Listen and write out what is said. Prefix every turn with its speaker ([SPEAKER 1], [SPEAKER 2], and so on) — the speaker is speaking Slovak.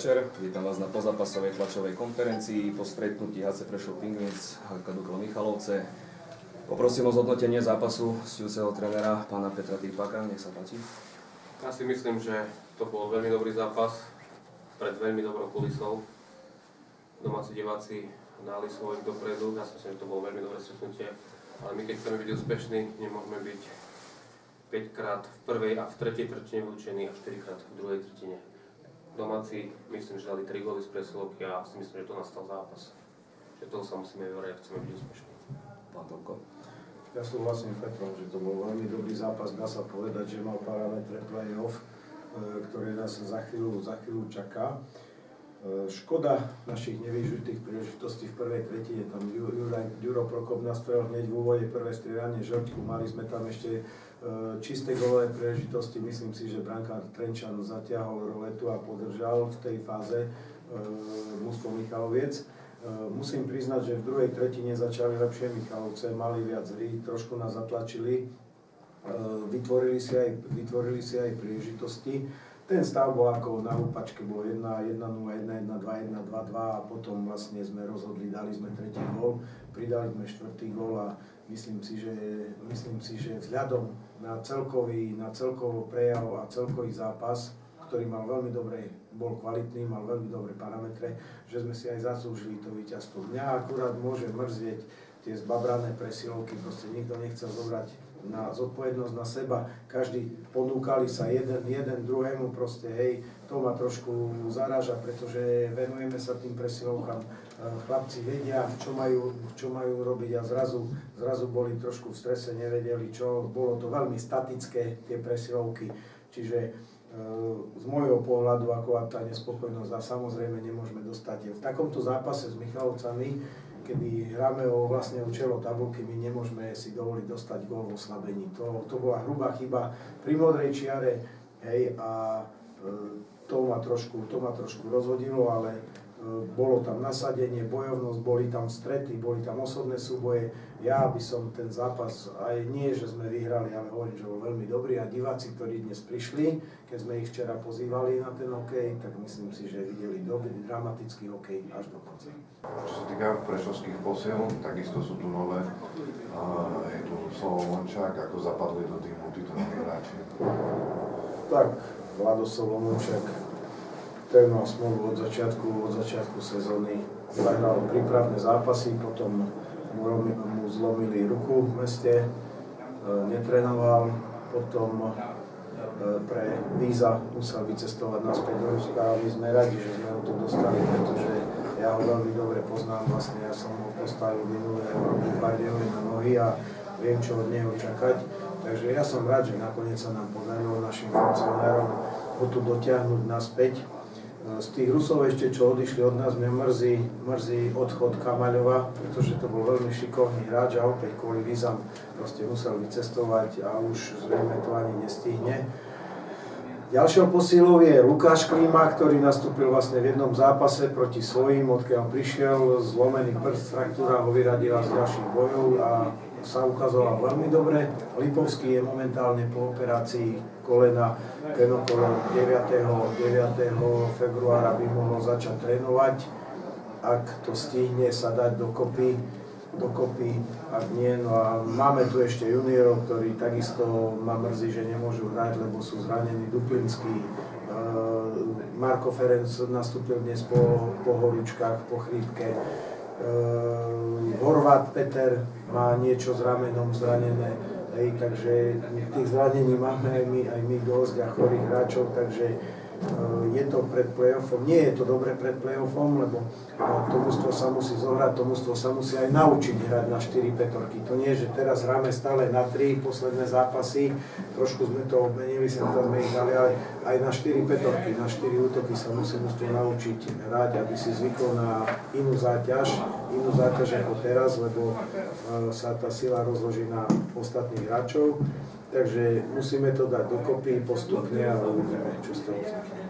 [SPEAKER 1] večer, vítam vás na pozápasovej tlačovej konferencii po stretnutí HC Prešov Penguins Dukla Michalovce. Poprosím o zhodnotenie zápasu stujúceho trénera pána Petra Týpaka, nech sa páči.
[SPEAKER 2] Ja si myslím, že to bol veľmi dobrý zápas pred veľmi dobrou kulisou. Domáci diváci dali svoj dopredu, ja si myslím, že to bolo veľmi dobré stretnutie, ale my keď chceme byť úspešní, nemôžeme byť 5 krát v prvej a v tretej tretine vylúčení a 4 krát v druhej tretine. Domáci, myslím, že dali 3 góly z presilovky a si myslím, že to nastal zápas. Že toho sa musíme vyvoriť, ak chceme byť úspešní. Pán Tomko.
[SPEAKER 3] Ja súhlasím Petrom, že to bol veľmi dobrý zápas, dá sa povedať, že mal parametre play-off, ktoré nás za chvíľu čaká. Škoda našich nevyužitých príležitostí v prvej tretine, tam Ďuro Prokop nastrelil hneď v úvode prvé strieľanie žrtku, mali sme tam ešte čisté golové príležitosti, myslím si, že brankár Trenčan zatiahol roletu a podržal v tej fáze mužstvo Michaloviec. Musím priznať, že v druhej tretine začali lepšie Michalovce, mali viac hry, trošku nás zatlačili, vytvorili si aj príležitosti. Ten stav bol ako na húpačke, bolo 1-0, 1-1, 1-2, 1-2-2 a potom vlastne sme rozhodli, dali sme tretí gól, pridali sme štvrtý gól a myslím si, že vzhľadom na celkový prejav a celkový zápas, ktorý mal veľmi dobre, bol kvalitný, mal veľmi dobré parametre, že sme si aj zaslúžili to víťazstvo. Mňa akurát môže mrzieť tie zbabrané presilovky, proste nikto nechcel zobrať na zodpovednosť na seba, každý ponúkali sa jeden druhému, proste hej, to ma trošku zaráža, pretože venujeme sa tým presilovkám, chlapci vedia, čo majú robiť a zrazu boli trošku v strese, nevedeli čo, bolo to veľmi statické, tie presilovky, čiže z môjho pohľadu ako tá nespokojnosť a samozrejme nemôžeme dostať. V takomto zápase s Michalovcami, kedy hráme vlastne o čelo tabulky, my nemôžeme si dovoliť dostať gól v oslabení. To bola hrubá chyba pri modrej čiare, hej, a to ma trošku rozhodilo, ale bolo tam nasadenie, bojovnosť, boli tam strety, boli tam osobné súboje. Ja by som ten zápas, aj nie, že sme vyhrali, ale hovorím, že bol veľmi dobrý a diváci, ktorí dnes prišli, keď sme ich včera pozývali na ten hokej, tak myslím si, že videli dobrý, dramatický hokej až do konca.
[SPEAKER 4] Čo sa týka prešovských posiel, takisto sú tu nové. Je tu Slovo Mončák, ako zapadli do týmu títo noví hráči?
[SPEAKER 3] Tak, Vlado Solomončák, ten mal smolu od začiatku sezóny. Zahral prípravné zápasy, potom mu zlomili ruku v meste, netrénoval, potom pre víza musel vycestovať naspäť do Ruska a my sme radi, že sme ho tu dostali, pretože ja ho veľmi dobre poznám, vlastne ja som ho postavil minulého roku v Bardejove na nohy a viem, čo od neho čakať. Takže ja som rád, že nakoniec sa nám podarilo našim funkcionárom ho tu dotiahnuť naspäť. Z tých Rusov ešte, čo odišli od nás, mňa mrzí odchod Kamaľova, pretože to bol veľmi šikovný hráč a opäť kvôli vízam proste musel vycestovať a už zrejme to ani nestihne. Ďalšou posílou je Lukáš Klíma, ktorý nastúpil vlastne v jednom zápase proti svojím, odkiaľ prišiel, zlomený prst, fraktúra ho vyradila z ďalších bojov a sa ukazoval veľmi dobre. Lipovský je momentálne po operácii kolena, ten okolo 9. februára by mohol začať trénovať. Ak to stihne sa dať dokopy, ak nie. No a máme tu ešte juniorov, ktorí takisto ma mrzí, že nemôžu hrať, lebo sú zranení. Duplinský, Marko Ferenc nastúpil dnes po horúčkach, po chrípke. Horvát Peter má niečo s ramenom zranené, takže tých zranení máme aj my dosť a chorých hráčov, takže je to pred play-offom. Nie je to dobre pred play-offom, lebo to mužstvo sa musí zohrať, to mužstvo sa musí aj naučiť hrať na 4 pätorky. To nie, že teraz hráme stále na 3 posledné zápasy, trošku sme to obmenili, sem tam sme ich dali, ale aj na 4 pätorky, na 4 útoky sa musí mužstvo naučiť hrať, aby si zvykol na inú záťaž ako teraz, lebo sa tá sila rozloží na ostatných hráčov. Takže musíme to dať dokopy postupne a uvidíme, čo z toho vznikne.